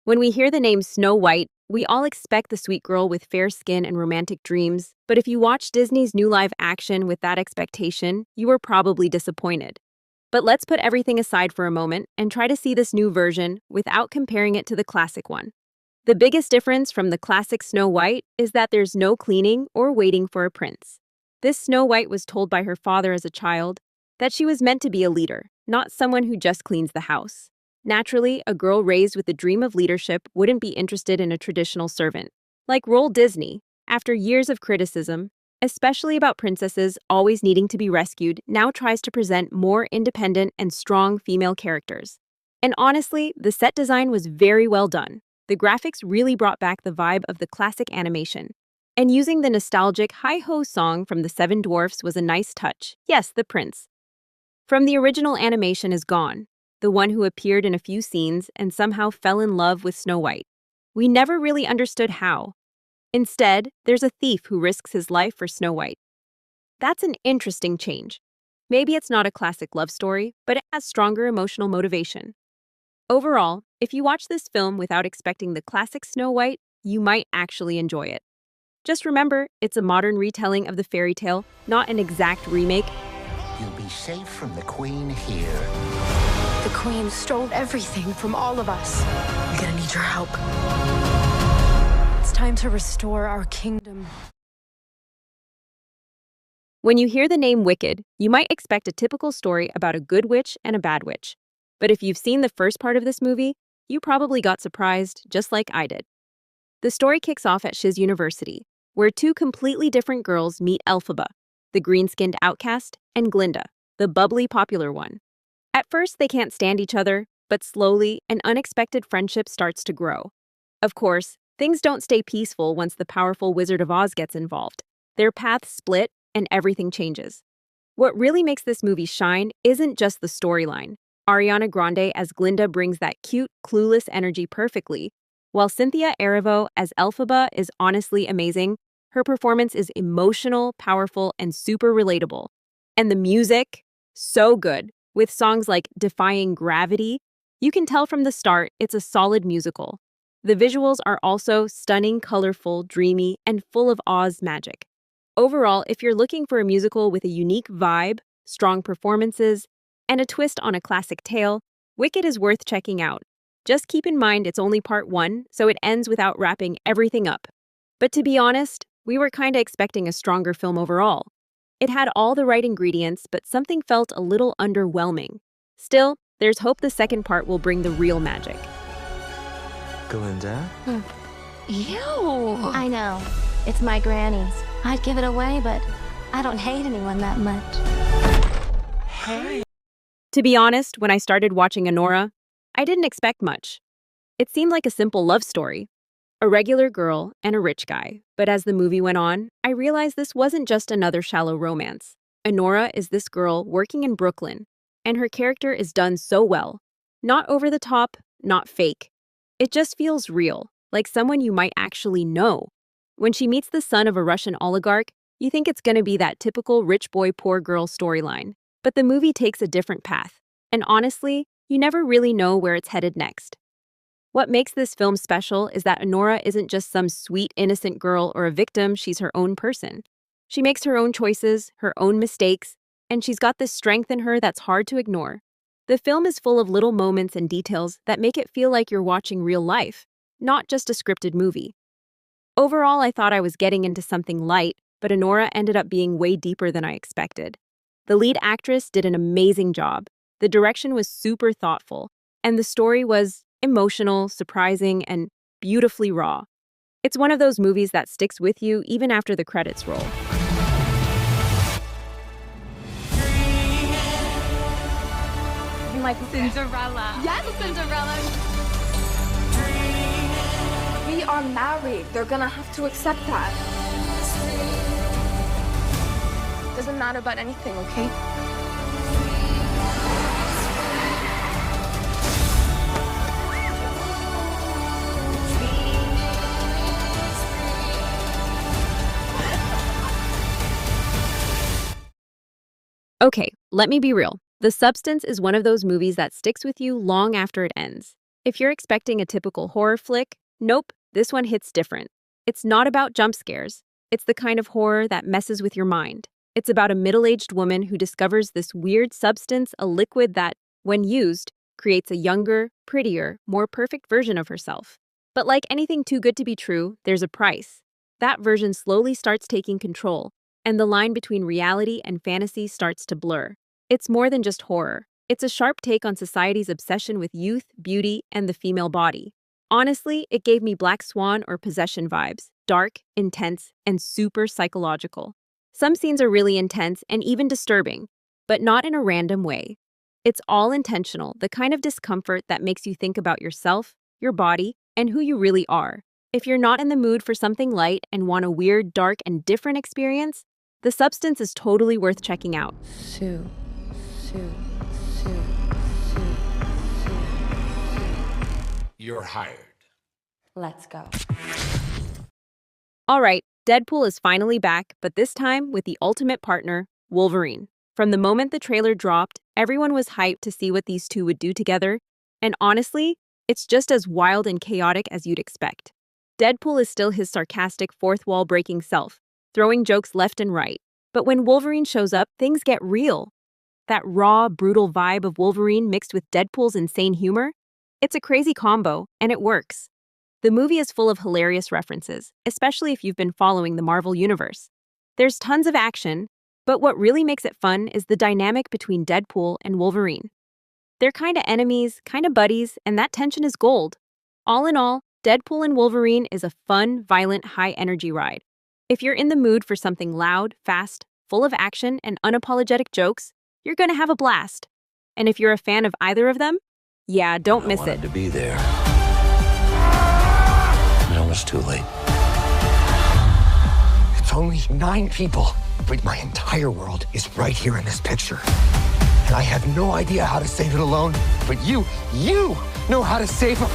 When we hear the name Snow White, we all expect the sweet girl with fair skin and romantic dreams, but if you watch Disney's new live action with that expectation, you were probably disappointed. But let's put everything aside for a moment and try to see this new version without comparing it to the classic one. The biggest difference from the classic Snow White is that there's no cleaning or waiting for a prince. This Snow White was told by her father as a child that she was meant to be a leader, not someone who just cleans the house. Naturally, a girl raised with the dream of leadership wouldn't be interested in a traditional servant. Like Walt Disney, after years of criticism, especially about princesses always needing to be rescued, now tries to present more independent and strong female characters. And honestly, the set design was very well done. The graphics really brought back the vibe of the classic animation. And using the nostalgic Hi-Ho song from the Seven Dwarfs was a nice touch. Yes, the prince. From the original animation is gone, the one who appeared in a few scenes and somehow fell in love with Snow White. We never really understood how. Instead, there's a thief who risks his life for Snow White. That's an interesting change. Maybe it's not a classic love story, but it has stronger emotional motivation. Overall, if you watch this film without expecting the classic Snow White, you might actually enjoy it. Just remember, it's a modern retelling of the fairy tale, not an exact remake. You'll be safe from the Queen here. The Queen stole everything from all of us. We're gonna need your help. It's time to restore our kingdom. When you hear the name Wicked, you might expect a typical story about a good witch and a bad witch. But if you've seen the first part of this movie, you probably got surprised, just like I did. The story kicks off at Shiz University, where two completely different girls meet Elphaba, the green-skinned outcast, and Glinda, the bubbly popular one. At first, they can't stand each other, but slowly, an unexpected friendship starts to grow. Of course, things don't stay peaceful once the powerful Wizard of Oz gets involved. Their paths split, and everything changes. What really makes this movie shine isn't just the storyline. Ariana Grande as Glinda brings that cute, clueless energy perfectly, while Cynthia Erivo as Elphaba is honestly amazing. Her performance is emotional, powerful, and super relatable. And the music, so good. With songs like Defying Gravity, you can tell from the start it's a solid musical. The visuals are also stunning, colorful, dreamy, and full of Oz magic. Overall, if you're looking for a musical with a unique vibe, strong performances, and a twist on a classic tale, Wicked is worth checking out. Just keep in mind it's only part one, so it ends without wrapping everything up. But to be honest, we were kinda expecting a stronger film overall. It had all the right ingredients, but something felt a little underwhelming. Still, there's hope the second part will bring the real magic. Glinda? Ew! I know. It's my granny's. I'd give it away, but I don't hate anyone that much. Hey! To be honest, when I started watching Anora, I didn't expect much. It seemed like a simple love story. A regular girl and a rich guy. But as the movie went on, I realized this wasn't just another shallow romance. Anora is this girl working in Brooklyn, and her character is done so well. Not over the top, not fake. It just feels real, like someone you might actually know. When she meets the son of a Russian oligarch, you think it's gonna be that typical rich boy, poor girl storyline. But the movie takes a different path. And honestly, you never really know where it's headed next. What makes this film special is that Anora isn't just some sweet, innocent girl or a victim, she's her own person. She makes her own choices, her own mistakes, and she's got this strength in her that's hard to ignore. The film is full of little moments and details that make it feel like you're watching real life, not just a scripted movie. Overall, I thought I was getting into something light, but Anora ended up being way deeper than I expected. The lead actress did an amazing job. The direction was super thoughtful, and the story was emotional, surprising, and beautifully raw. It's one of those movies that sticks with you even after the credits roll. Like Cinderella. Yes, Cinderella. We are married. They're gonna have to accept that. Doesn't matter about anything, okay? Okay, let me be real. The Substance is one of those movies that sticks with you long after it ends. If you're expecting a typical horror flick, nope, this one hits different. It's not about jump scares. It's the kind of horror that messes with your mind. It's about a middle-aged woman who discovers this weird substance, a liquid that, when used, creates a younger, prettier, more perfect version of herself. But like anything too good to be true, there's a price. That version slowly starts taking control, and the line between reality and fantasy starts to blur. It's more than just horror. It's a sharp take on society's obsession with youth, beauty, and the female body. Honestly, it gave me Black Swan or Possession vibes. Dark, intense, and super psychological. Some scenes are really intense and even disturbing, but not in a random way. It's all intentional, the kind of discomfort that makes you think about yourself, your body, and who you really are. If you're not in the mood for something light and want a weird, dark, and different experience, The Substance is totally worth checking out. Sue. You're hired. Let's go. All right, Deadpool is finally back, but this time with the ultimate partner, Wolverine. From the moment the trailer dropped, everyone was hyped to see what these two would do together, and honestly, it's just as wild and chaotic as you'd expect. Deadpool is still his sarcastic, fourth-wall-breaking self, throwing jokes left and right. But when Wolverine shows up, things get real. That raw, brutal vibe of Wolverine mixed with Deadpool's insane humor? It's a crazy combo, and it works. The movie is full of hilarious references, especially if you've been following the Marvel Universe. There's tons of action, but what really makes it fun is the dynamic between Deadpool and Wolverine. They're kinda enemies, kinda buddies, and that tension is gold. All in all, Deadpool and Wolverine is a fun, violent, high-energy ride. If you're in the mood for something loud, fast, full of action, and unapologetic jokes, you're gonna have a blast. And if you're a fan of either of them, yeah, don't miss it. To be there. But it was too late. It's only 9 people, but my entire world is right here in this picture. And I have no idea how to save it alone, but you know how to save them.